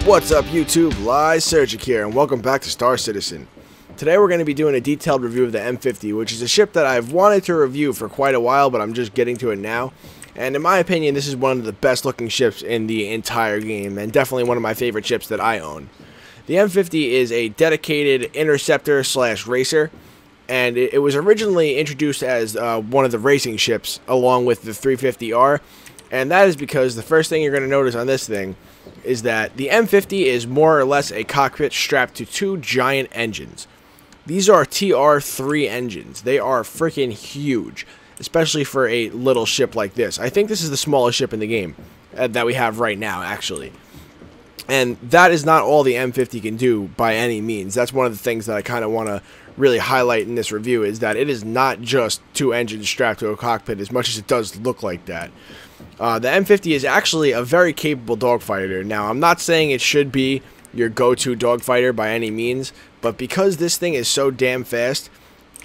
What's up YouTube, Surgic here, and welcome back to Star Citizen. Today we're going to be doing a detailed review of the M50, which is a ship that I've wanted to review for quite a while, but I'm just getting to it now. And in my opinion, this is one of the best looking ships in the entire game, and definitely one of my favorite ships that I own. The M50 is a dedicated interceptor slash racer, and it was originally introduced as one of the racing ships along with the 350R, and that is because the first thing you're going to notice on this thing is that the M50 is more or less a cockpit strapped to two giant engines. These are TR3 engines. They are freaking huge, especially for a little ship like this. I think this is the smallest ship in the game that we have right now, actually. And that is not all the M50 can do by any means. That's one of the things that I kind of want to really highlight in this review, is that it is not just two engines strapped to a cockpit as much as it does look like that. The M50 is actually a very capable dogfighter. Now, I'm not saying it should be your go-to dogfighter by any means, but because this thing is so damn fast,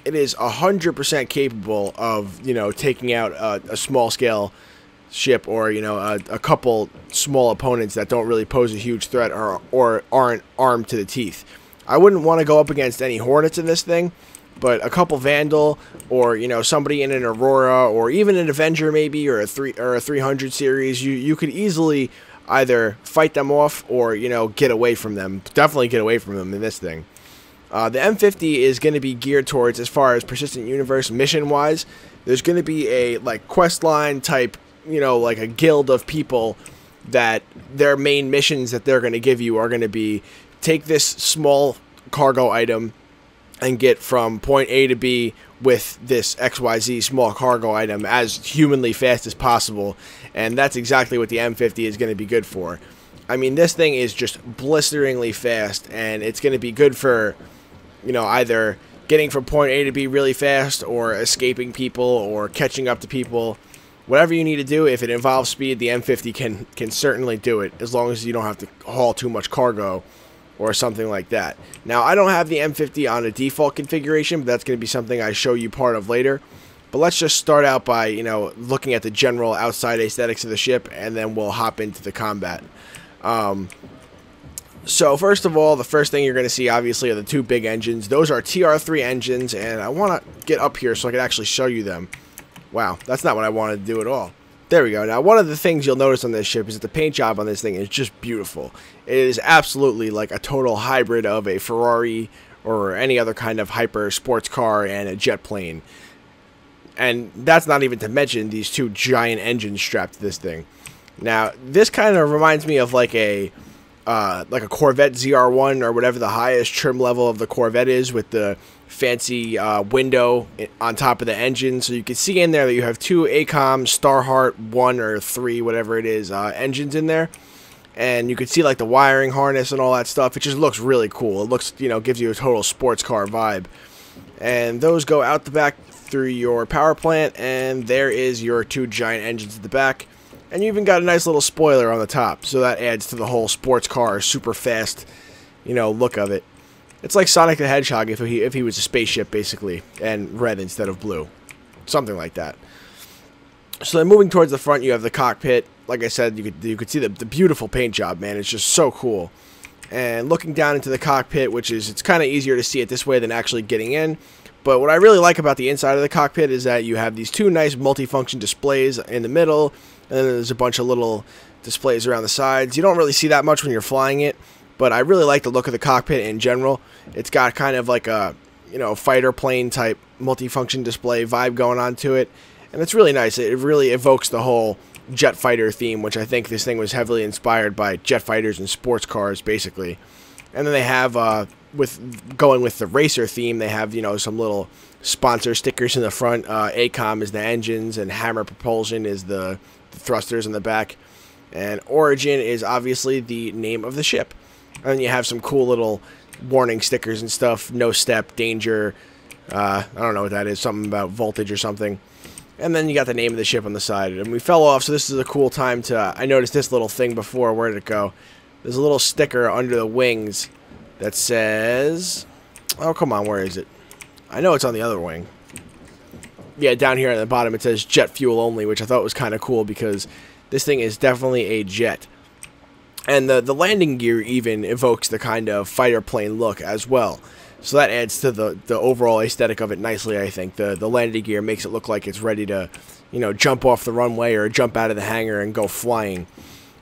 it is 100% capable of, taking out a small-scale ship or, a couple small opponents that don't really pose a huge threat or aren't armed to the teeth. I wouldn't want to go up against any Hornets in this thing, but a couple Vandal or, somebody in an Aurora or even an Avenger maybe or a 300 series, you could easily either fight them off or, get away from them. Definitely get away from them in this thing. The M50 is going to be geared towards, as far as Persistent Universe mission-wise, there's going to be a, quest line type, like a guild of people that their main missions that they're going to give you are going to be take this small cargo item and get from point A to B with this XYZ small cargo item as humanly fast as possible, and that's exactly what the M50 is going to be good for. I mean, this thing is just blisteringly fast, and it's going to be good for, either getting from point A to B really fast or escaping people or catching up to people. Whatever you need to do, if it involves speed, the M50 can certainly do it, as long as you don't have to haul too much cargo or something like that. Now, I don't have the M50 on a default configuration, but that's going to be something I show you part of later. But let's just start out by, looking at the general outside aesthetics of the ship, and then we'll hop into the combat. So first of all, the first thing you're going to see, obviously, are the two big engines. Those are TR3 engines, and I want to get up here so I can actually show you them. Wow, that's not what I wanted to do at all. There we go. Now, one of the things you'll notice on this ship is that the paint job on this thing is just beautiful. It is absolutely like a total hybrid of a Ferrari or any other kind of hyper sports car and a jet plane. And that's not even to mention these two giant engines strapped to this thing. Now, this kind of reminds me of like a Corvette ZR1 or whatever the highest trim level of the Corvette is, with the fancy window on top of the engine, so you can see in there that you have two ACOM Starheart 1 or 3, whatever it is, engines in there, and you can see like the wiring harness and all that stuff. It just looks really cool. It looks, gives you a total sports car vibe. And those go out the back through your power plant, and there is your two giant engines at the back. And you even got a nice little spoiler on the top, so that adds to the whole sports car, super fast, look of it. It's like Sonic the Hedgehog if he was a spaceship, basically, and red instead of blue. Something like that. So then moving towards the front, you have the cockpit. Like I said, you could see the beautiful paint job, man. It's just so cool. And looking down into the cockpit, it's kind of easier to see it this way than actually getting in. But what I really like about the inside of the cockpit is that you have these two nice multifunction displays in the middle, and then there's a bunch of little displays around the sides. You don't really see that much when you're flying it, but I really like the look of the cockpit in general. It's got kind of like a, fighter plane type multifunction display vibe going on to it, and it's really nice. It really evokes the whole jet fighter theme, which I think this thing was heavily inspired by jet fighters and sports cars, basically. And then they have, going with the racer theme, they have, some little sponsor stickers in the front. ACOM is the engines, and Hammer Propulsion is the thrusters in the back. And Origin is obviously the name of the ship. And then you have some cool little warning stickers and stuff. No step, danger. I don't know what that is. Something about voltage or something. And then you got the name of the ship on the side. And we fell off, so this is a cool time to... I noticed this little thing before. Where did it go? There's a little sticker under the wings that says... Oh, come on. Where is it? I know it's on the other wing. Yeah, down here at the bottom it says jet fuel only, which I thought was kind of cool because this thing is definitely a jet. And the landing gear even evokes the kind of fighter plane look as well. So that adds to the overall aesthetic of it nicely, I think. The landing gear makes it look like it's ready to, you know, jump off the runway or jump out of the hangar and go flying.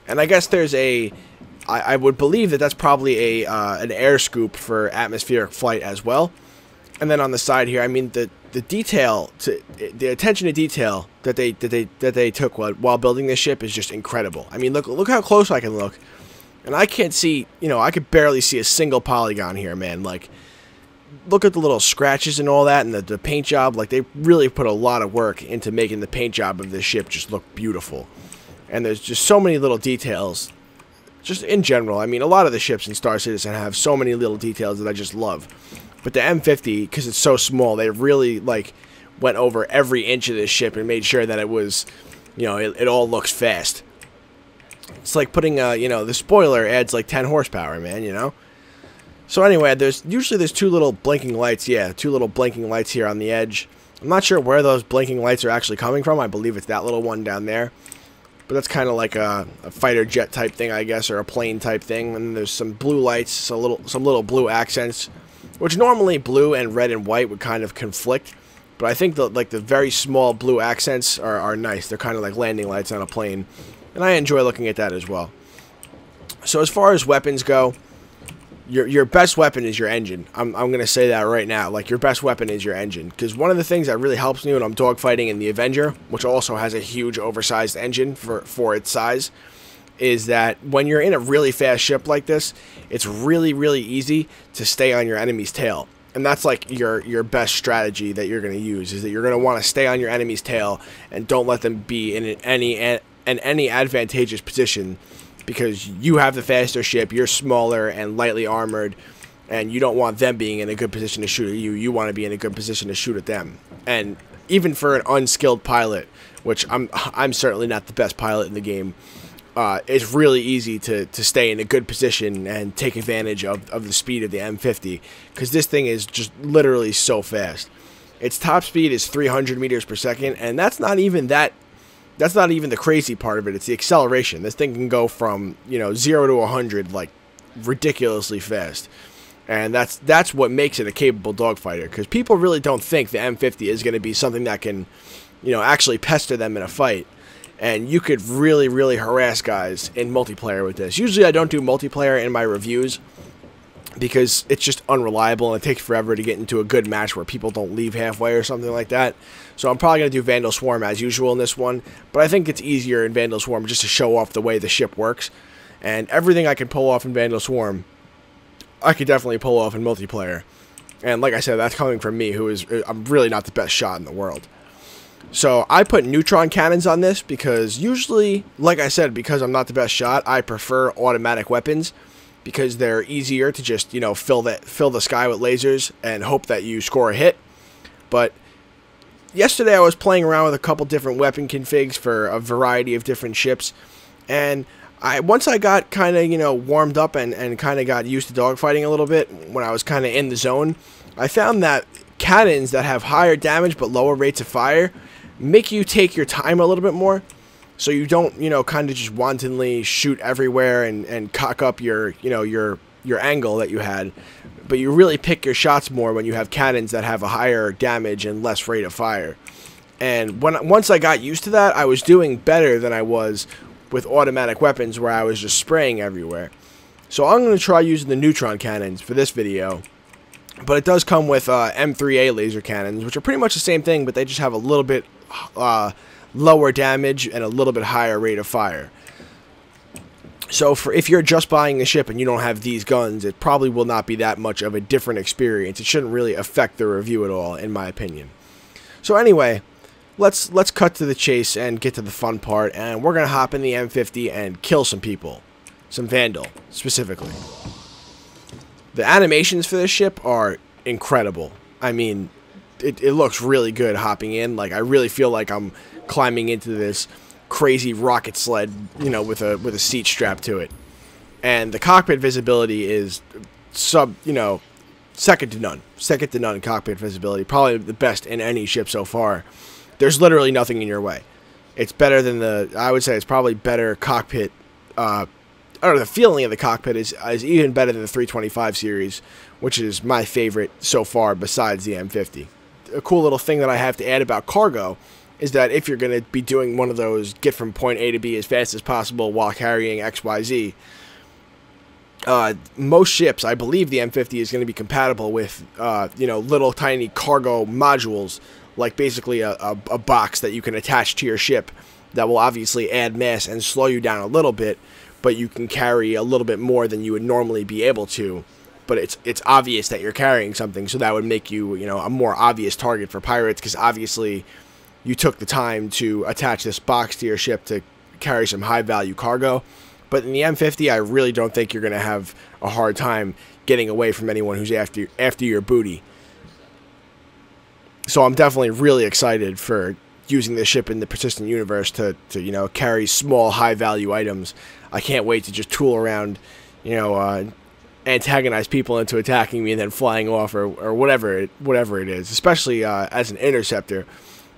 And I guess there's I would believe that that's probably an air scoop for atmospheric flight as well. And then on the side here, I mean, the attention to detail that they took while building this ship is just incredible. I mean, look how close I can look. And I can't see, you know, I could barely see a single polygon here, man. Like, look at the little scratches and all that, and the paint job. Like, they really put a lot of work into making the paint job of this ship just look beautiful. And there's just so many little details, just in general. I mean, a lot of the ships in Star Citizen have so many little details that I just love. But the M50, because it's so small, they really, like, went over every inch of this ship and made sure that it was, you know, it all looks fast. It's like putting, you know, the spoiler adds like 10 horsepower, man, you know? So anyway, usually there's two little blinking lights. Yeah, two little blinking lights here on the edge. I'm not sure where those blinking lights are actually coming from. I believe it's that little one down there. But that's kind of like a fighter jet type thing, I guess, or a plane type thing. And there's some blue lights, some little blue accents, which normally blue and red and white would kind of conflict. But I think the very small blue accents are nice. They're kind of like landing lights on a plane. And I enjoy looking at that as well. So as far as weapons go, your best weapon is your engine. I'm going to say that right now. Like, your best weapon is your engine. Because one of the things that really helps me when I'm dogfighting in the Avenger, which also has a huge oversized engine for its size, is that when you're in a really fast ship like this, it's really, really easy to stay on your enemy's tail. And that's like your best strategy that you're going to use, is that you're going to want to stay on your enemy's tail and don't let them be in any advantageous position, because you have the faster ship, you're smaller and lightly armored, and you don't want them being in a good position to shoot at you. You want to be in a good position to shoot at them. And even for an unskilled pilot, which I'm certainly not the best pilot in the game, it's really easy to stay in a good position and take advantage of the speed of the M50, because this thing is just literally so fast. Its top speed is 300 meters per second, and that's not even the crazy part of it. It's the acceleration. This thing can go from, you know, 0 to 100 like ridiculously fast. And that's what makes it a capable dogfighter, because people really don't think the M50 is going to be something that can, you know, actually pester them in a fight. And you could really, really harass guys in multiplayer with this. Usually I don't do multiplayer in my reviews because it's just unreliable and it takes forever to get into a good match where people don't leave halfway or something like that. So I'm probably going to do Vandal Swarm as usual in this one. But I think it's easier in Vandal Swarm just to show off the way the ship works. And everything I can pull off in Vandal Swarm, I could definitely pull off in multiplayer. And like I said, that's coming from me, I'm really not the best shot in the world. So I put neutron cannons on this because usually, like I said, because I'm not the best shot, I prefer automatic weapons, because they're easier to just, you know, fill the sky with lasers and hope that you score a hit. But yesterday I was playing around with a couple different weapon configs for a variety of different ships, and once I got kind of, you know, warmed up and kind of got used to dogfighting a little bit, when I was kind of in the zone, I found that cannons that have higher damage but lower rates of fire make you take your time a little bit more, so you don't, you know, kind of just wantonly shoot everywhere and cock up your, you know, your angle that you had, but you really pick your shots more when you have cannons that have a higher damage and less rate of fire. And once I got used to that, I was doing better than I was with automatic weapons where I was just spraying everywhere. So I'm going to try using the neutron cannons for this video. But it does come with M3A laser cannons, which are pretty much the same thing, but they just have a little bit lower damage and a little bit higher rate of fire. So if you're just buying the ship and you don't have these guns, it probably will not be that much of a different experience. It shouldn't really affect the review at all, in my opinion. So anyway, let's cut to the chase and get to the fun part, and we're going to hop in the M50 and kill some people. Some Vandal, specifically. The animations for this ship are incredible. I mean, it looks really good hopping in. Like, I really feel like I'm climbing into this crazy rocket sled, you know, with a seat strapped to it. And the cockpit visibility is second to none. Second to none cockpit visibility. Probably the best in any ship so far. There's literally nothing in your way. It's better than I would say it's probably better cockpit I don't know, the feeling of the cockpit is even better than the 325 series, which is my favorite so far besides the M50. A cool little thing that I have to add about cargo is that if you're going to be doing one of those get from point A to B as fast as possible while carrying XYZ, most ships, I believe the M50 is going to be compatible with, you know, little tiny cargo modules, like basically a box that you can attach to your ship that will obviously add mass and slow you down a little bit, but you can carry a little bit more than you would normally be able to. But it's obvious that you're carrying something, so that would make you, you know, a more obvious target for pirates, because obviously you took the time to attach this box to your ship to carry some high-value cargo. But in the M50, I really don't think you're going to have a hard time getting away from anyone who's after your booty. So I'm definitely really excited for using this ship in the persistent universe to you know, carry small, high-value items. I can't wait to just tool around, you know, antagonize people into attacking me and then flying off, or whatever it is. Especially as an interceptor,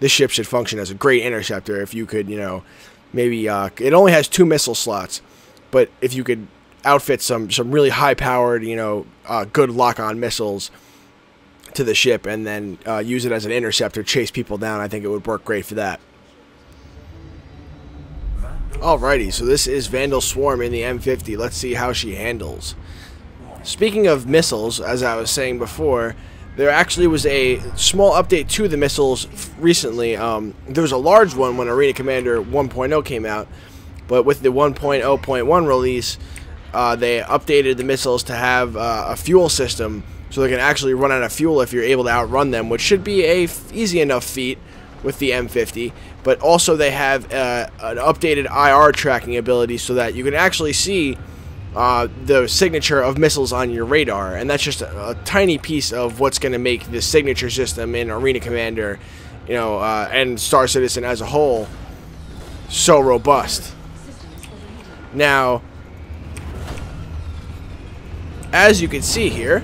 this ship should function as a great interceptor. If you could, you know, maybe it only has 2 missile slots, but if you could outfit some really high-powered, you know, good lock-on missiles to the ship and then use it as an interceptor, chase people down, I think it would work great for that. Alrighty, so this is Vandal Swarm in the M50. Let's see how she handles. Speaking of missiles, as I was saying before, there actually was a small update to the missiles recently. There was a large one when Arena Commander 1.0 came out, but with the 1.0.1 release, they updated the missiles to have a fuel system, so they can actually run out of fuel if you're able to outrun them, which should be a easy enough feat with the M50. But also they have an updated IR tracking ability so that you can actually see the signature of missiles on your radar, and that's just a tiny piece of what's going to make the signature system in Arena Commander, you know, and Star Citizen as a whole so robust. Now, as you can see here,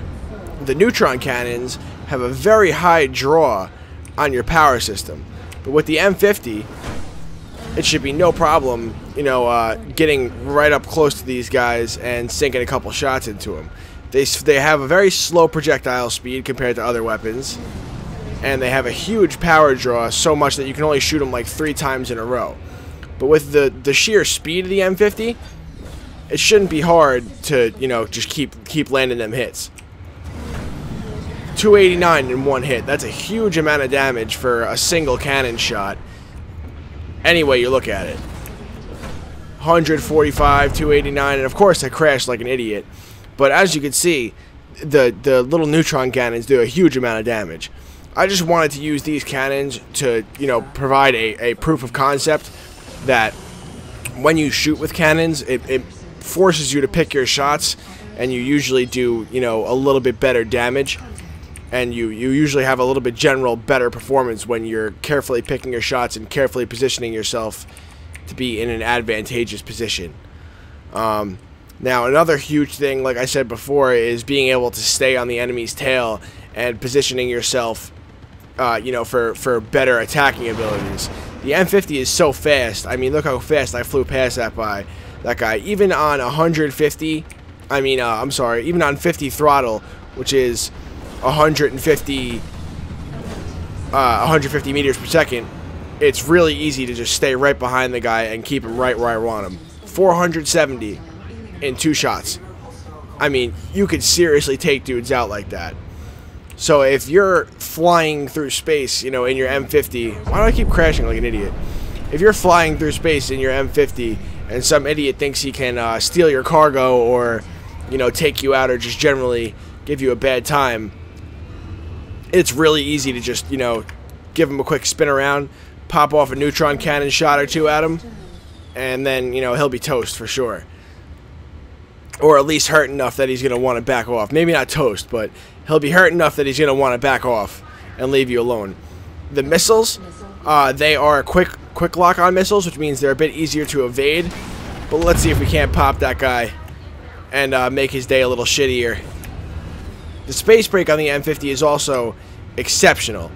the neutron cannons have a very high draw on your power system, but with the M50, it should be no problem, you know, getting right up close to these guys and sinking a couple shots into them. They have a very slow projectile speed compared to other weapons, and they have a huge power draw, so much that you can only shoot them like 3 times in a row. But with the sheer speed of the M50, it shouldn't be hard to, you know, just keep landing them hits. 289 in one hit. That's a huge amount of damage for a single cannon shot. Any way you look at it. 145, 289, and of course I crashed like an idiot. But as you can see, the little neutron cannons do a huge amount of damage. I just wanted to use these cannons to, you know, provide a proof of concept that when you shoot with cannons, it forces you to pick your shots, and you usually do, you know, a little bit better damage. And you usually have a little bit general better performance when you're carefully picking your shots and carefully positioning yourself to be in an advantageous position. Now, another huge thing, like I said before, is being able to stay on the enemy's tail and positioning yourself, you know, for better attacking abilities. The M50 is so fast. I mean, look how fast I flew past that guy. Even on 150, I mean, I'm sorry, even on 50 throttle, which is 150 meters per second, it's really easy to just stay right behind the guy and keep him right where I want him. 470 in 2 shots. I mean, you could seriously take dudes out like that. So if you're flying through space, you know, in your M50, why do I keep crashing like an idiot? If you're flying through space in your M50 and some idiot thinks he can steal your cargo or, you know, take you out or just generally give you a bad time, it's really easy to just, you know, give him a quick spin around, pop off a neutron cannon shot or 2 at him, and then, you know, he'll be toast for sure. Or at least hurt enough that he's going to want to back off. Maybe not toast, but he'll be hurt enough that he's going to want to back off and leave you alone. The missiles, they are quick lock-on missiles, which means they're a bit easier to evade. But let's see if we can't pop that guy and make his day a little shittier. The space brake on the M50 is also exceptional,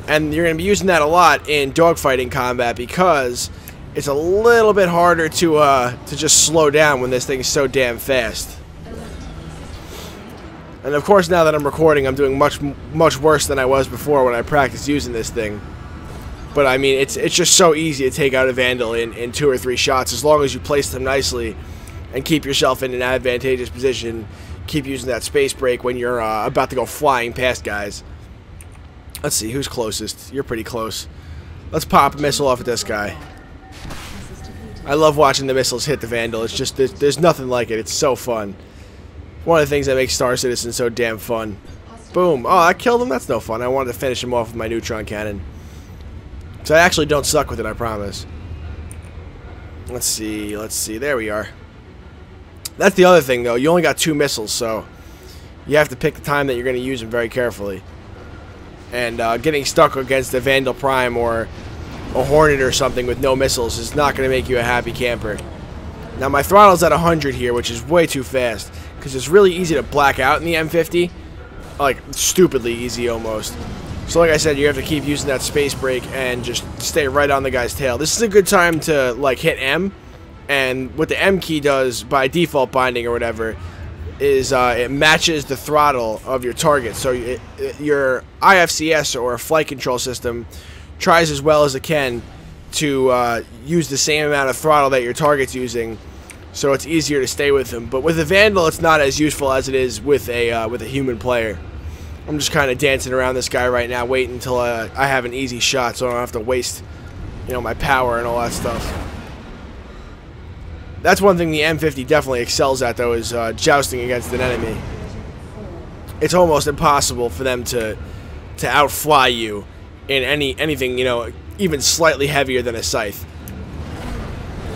and you're going to be using that a lot in dogfighting combat because it's a little bit harder to just slow down when this thing is so damn fast. And of course, now that I'm recording, I'm doing much worse than I was before when I practiced using this thing. But I mean, it's just so easy to take out a Vandal in 2 or 3 shots, as long as you place them nicely and keep yourself in an advantageous position. Keep using that space break when you're about to go flying past guys. Let's see, who's closest? You're pretty close. Let's pop a missile off at this guy. I love watching the missiles hit the Vandal. It's just, there's nothing like it. It's so fun. One of the things that makes Star Citizen so damn fun. Boom. Oh, I killed him? That's no fun. I wanted to finish him off with my neutron cannon. So I actually don't suck with it, I promise. Let's see. There we are. That's the other thing, though. You only got 2 missiles, so you have to pick the time that you're going to use them very carefully. And getting stuck against a Vandal Prime or a Hornet or something with no missiles is not going to make you a happy camper. Now, my throttle's at 100 here, which is way too fast, because it's really easy to black out in the M50. Like, stupidly easy almost. So like I said, you have to keep using that space brake and just stay right on the guy's tail. This is a good time to, like, hit M. And what the M key does by default binding or whatever is it matches the throttle of your target. So your IFCS or flight control system tries as well as it can to use the same amount of throttle that your target's using, so it's easier to stay with them. But with a Vandal, it's not as useful as it is with a human player. I'm just kind of dancing around this guy right now, waiting until I have an easy shot, so I don't have to waste, you know, my power and all that stuff. That's one thing the M50 definitely excels at, though, is jousting against an enemy. It's almost impossible for them to outfly you in anything, you know, even slightly heavier than a scythe.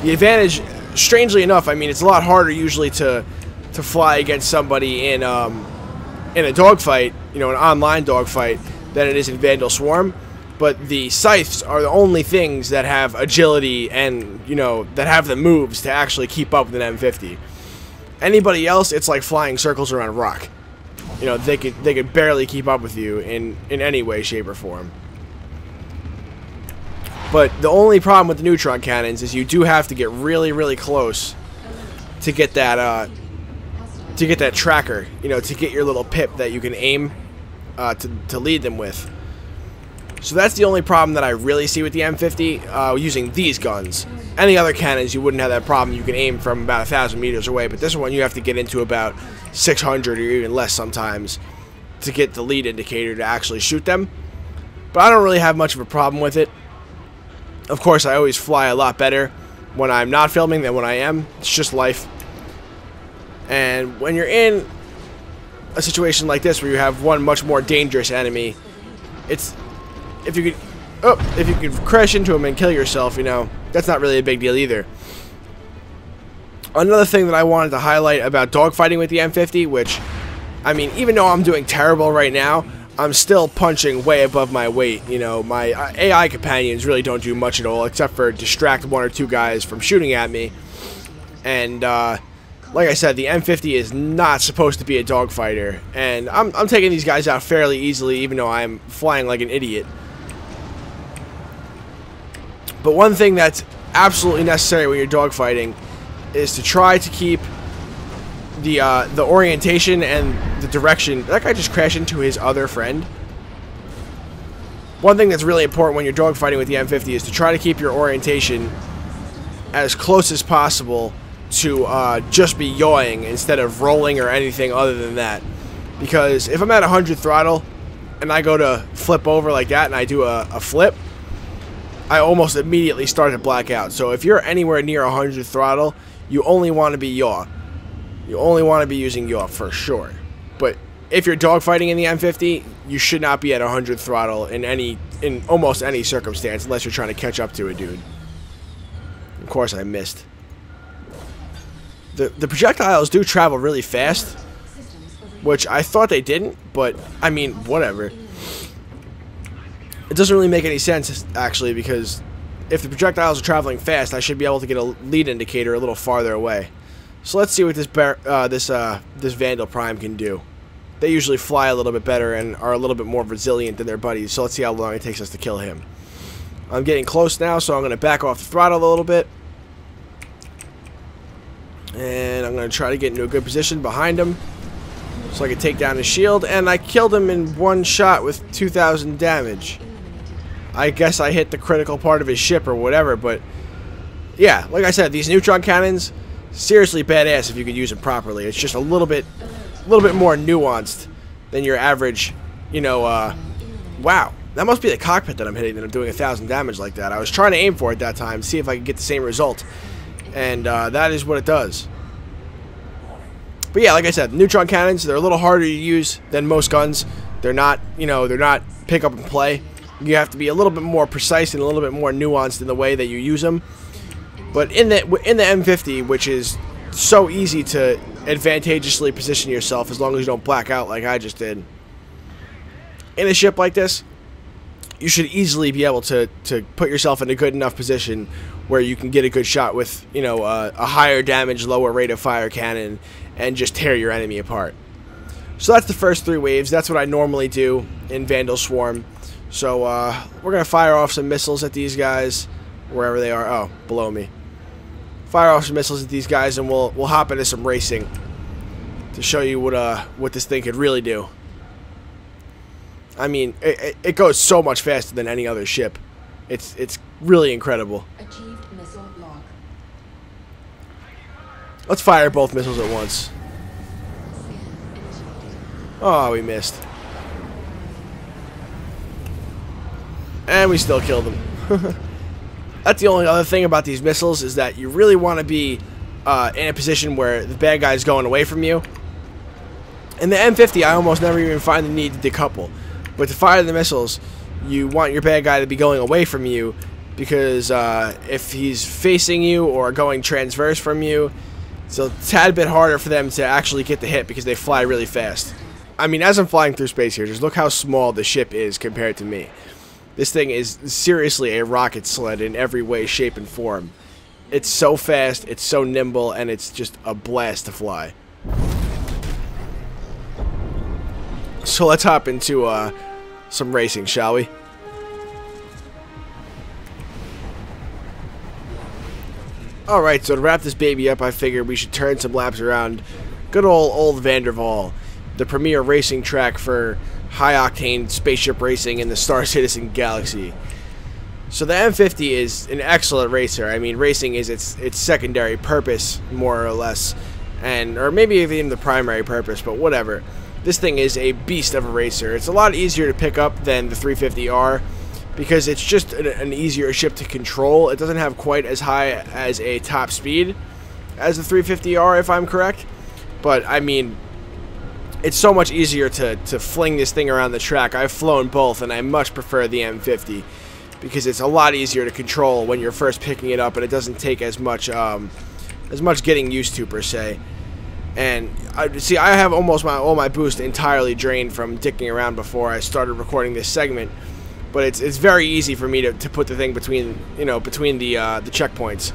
The advantage, strangely enough, I mean, it's a lot harder usually to fly against somebody in a dogfight, you know, an online dogfight, than it is in Vandal Swarm. But the scythes are the only things that have agility and, you know, that have the moves to actually keep up with an M50. Anybody else, it's like flying circles around a rock. You know, they could barely keep up with you in any way, shape, or form. But the only problem with the neutron cannons is you do have to get really, really close to get that tracker. You know, to get your little pip that you can aim to lead them with. So that's the only problem that I really see with the M50 using these guns. Any other cannons, you wouldn't have that problem. You can aim from about 1,000 meters away, but this one you have to get into about 600 or even less sometimes to get the lead indicator to actually shoot them. But I don't really have much of a problem with it. Of course, I always fly a lot better when I'm not filming than when I am. It's just life. And when you're in a situation like this where you have one much more dangerous enemy, it's... If you could crash into him and kill yourself, you know, that's not really a big deal either. Another thing that I wanted to highlight about dogfighting with the M50, which, I mean, even though I'm doing terrible right now, I'm still punching way above my weight. You know, my AI companions really don't do much at all, except for distract 1 or 2 guys from shooting at me. And, like I said, the M50 is not supposed to be a dogfighter. And I'm taking these guys out fairly easily, even though I'm flying like an idiot. But one thing that's absolutely necessary when you're dogfighting is to try to keep the orientation and the direction. That guy just crashed into his other friend. One thing that's really important when you're dogfighting with the M50 is to try to keep your orientation as close as possible to just be yawing instead of rolling or anything other than that. Because if I'm at 100 throttle and I go to flip over like that and I do a flip, I almost immediately start to black out. So if you're anywhere near 100 throttle, you only want to be yaw. You only want to be using yaw for sure. But if you're dogfighting in the M50, you should not be at 100 throttle in almost any circumstance unless you're trying to catch up to a dude. Of course I missed. The projectiles do travel really fast, which I thought they didn't, but I mean, whatever. It doesn't really make any sense, actually, because if the projectiles are traveling fast, I should be able to get a lead indicator a little farther away. So let's see what this Vandal Prime can do. They usually fly a little bit better and are a little bit more resilient than their buddies, so let's see how long it takes us to kill him. I'm getting close now, so I'm going to back off the throttle a little bit. And I'm going to try to get into a good position behind him so I can take down his shield. And I killed him in one shot with 2,000 damage. I guess I hit the critical part of his ship or whatever, but yeah, like I said, these neutron cannons, seriously badass if you could use them properly. It's just a little bit more nuanced than your average, you know, wow. That must be the cockpit that I'm hitting that I'm doing 1,000 damage like that. I was trying to aim for it that time, see if I could get the same result. And that is what it does. But yeah, like I said, neutron cannons, they're a little harder to use than most guns. They're not, you know, they're not pick up and play. You have to be a little bit more precise and a little bit more nuanced in the way that you use them. But in the M50, which is so easy to advantageously position yourself as long as you don't black out like I just did, in a ship like this, you should easily be able to put yourself in a good enough position where you can get a good shot with, you know, a higher damage, lower rate of fire cannon and just tear your enemy apart. So that's the first 3 waves. That's what I normally do in Vandal Swarm. So we're going to fire off some missiles at these guys, wherever they are. Oh, below me. Fire off some missiles at these guys, and we'll hop into some racing to show you what this thing could really do. I mean, it goes so much faster than any other ship. It's really incredible. Achieved missile lock. Let's fire both missiles at once. Oh, we missed. And we still killed them. That's the only other thing about these missiles, is that you really want to be in a position where the bad guy's going away from you. In the M50, I almost never even find the need to decouple. But to fire the missiles, you want your bad guy to be going away from you, because if he's facing you or going transverse from you, it's a tad bit harder for them to actually get the hit because they fly really fast. I mean, as I'm flying through space here, just look how small the ship is compared to me. This thing is seriously a rocket sled in every way, shape, and form. It's so fast, it's so nimble, and it's just a blast to fly. So let's hop into some racing, shall we? Alright, so to wrap this baby up, I figured we should turn some laps around good old Vanderval, the premier racing track for high-octane spaceship racing in the Star Citizen galaxy. So the M50 is an excellent racer. I mean, racing is its secondary purpose, more or less, or maybe even the primary purpose, but whatever. This thing is a beast of a racer. It's a lot easier to pick up than the 350R because it's just an easier ship to control. It doesn't have quite as high as a top speed as the 350R, if I'm correct, but I mean, it's so much easier to fling this thing around the track. I've flown both, and I much prefer the M50 because it's a lot easier to control when you're first picking it up, and it doesn't take as much getting used to, per se. And see, I have almost all my boost entirely drained from dicking around before I started recording this segment, but it's very easy for me to put the thing between the checkpoints,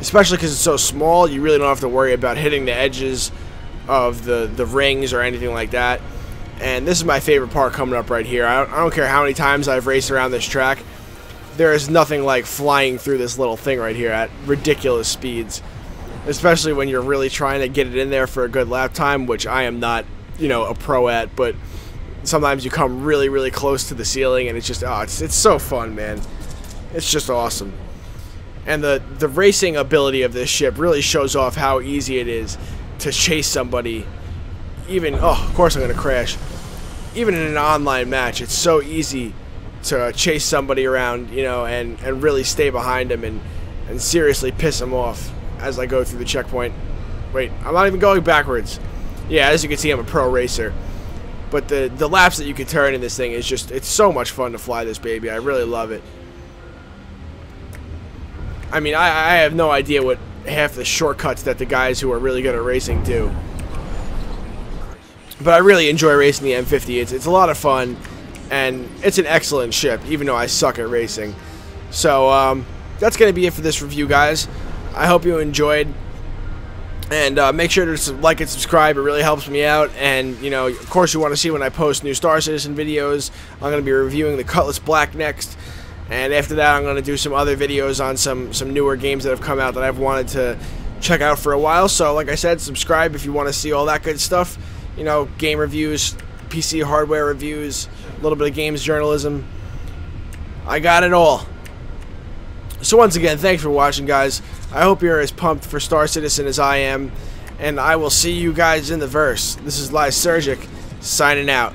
especially because it's so small. You really don't have to worry about hitting the edges of the rings or anything like that. And this is my favorite part coming up right here. I don't care how many times I've raced around this track, there is nothing like flying through this little thing right here at ridiculous speeds, especially when you're really trying to get it in there for a good lap time, which I am not, a pro at, but sometimes you come really close to the ceiling, and it's just, it's so fun, man. It's just awesome. And the racing ability of this ship really shows off how easy it is to chase somebody. Even, of course I'm going to crash. Even in an online match, it's so easy to chase somebody around, and really stay behind them and seriously piss them off as I go through the checkpoint. Wait, I'm not even going backwards. Yeah, as you can see, I'm a pro racer. But the laps that you can turn in this thing is just, it's so much fun to fly this baby. I really love it. I mean, I have no idea what half the shortcuts that the guys who are really good at racing do. But I really enjoy racing the M50. It's a lot of fun, and it's an excellent ship, even though I suck at racing. So, that's going to be it for this review, guys. I hope you enjoyed. And make sure to like and subscribe. It really helps me out. And, of course, you want to see when I post new Star Citizen videos. I'm going to be reviewing the Cutlass Black next. And after that, I'm going to do some other videos on some newer games that have come out that I've wanted to check out for a while. So like I said, subscribe if you want to see all that good stuff. You know, game reviews, PC hardware reviews, a little bit of games journalism. I got it all. So once again, thanks for watching, guys. I hope you're as pumped for Star Citizen as I am. And I will see you guys in the verse. This is Lysergic, signing out.